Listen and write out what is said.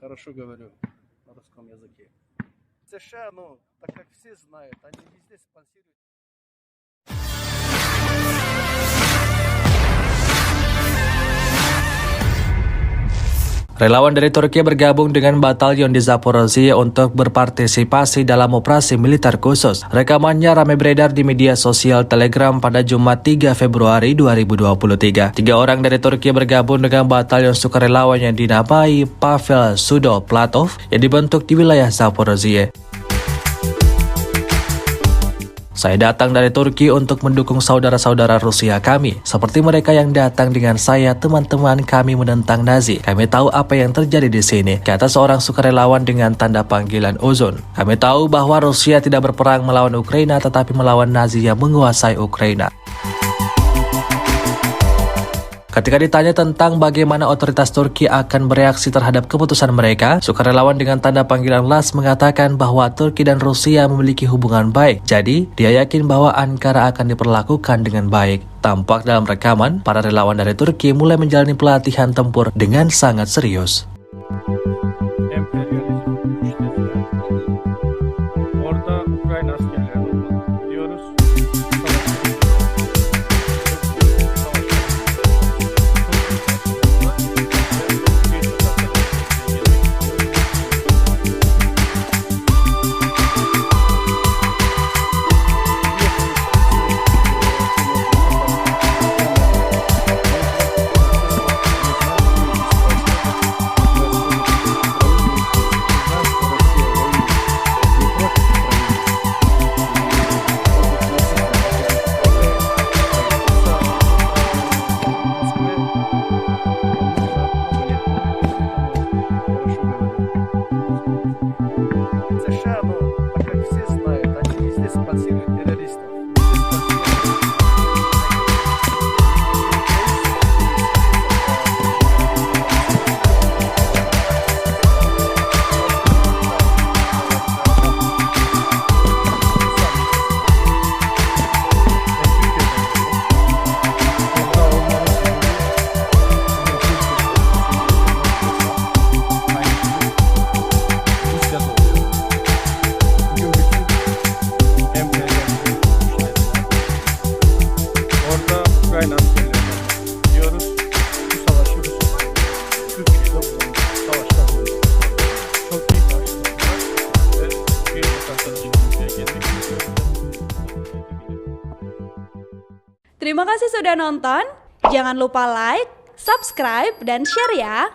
хорошо говорю на русском языке. США, так как все знают, они везде спонсируют. Relawan dari Turki bergabung dengan batalion di Zaporozhye untuk berpartisipasi dalam operasi militer khusus. Rekamannya ramai beredar di media sosial Telegram pada Jumat 3 Februari 2023. 3 orang dari Turki bergabung dengan batalion sukarelawan yang dinamai Pavel Sudo Platov yang dibentuk di wilayah Zaporozhye. Saya datang dari Turki untuk mendukung saudara-saudara Rusia kami. Seperti mereka yang datang dengan saya, teman-teman kami menentang Nazi. Kami tahu apa yang terjadi di sini, kata seorang sukarelawan dengan tanda panggilan Ozon. Kami tahu bahwa Rusia tidak berperang melawan Ukraina, tetapi melawan Nazi yang menguasai Ukraina. Ketika ditanya tentang bagaimana otoritas Turki akan bereaksi terhadap keputusan mereka, sukarelawan dengan tanda panggilan Las mengatakan bahwa Turki dan Rusia memiliki hubungan baik. Jadi, dia yakin bahwa Ankara akan diperlakukan dengan baik. Tampak dalam rekaman, para relawan dari Turki mulai menjalani pelatihan tempur dengan sangat serius. Orada Ukrayna askerlerini biliyoruz. США, так как все знают, они везде спонсируют террористов. Ukrayna askerlerini biliyoruz. Bu savaşı Rusya 3 yılda bulundu. Savaşta bulundu. Çok iyi karşıladılar ve bir arkadaşımızla getirdik. Terima kasih sudah nonton. Jangan lupa like, subscribe, dan share ya.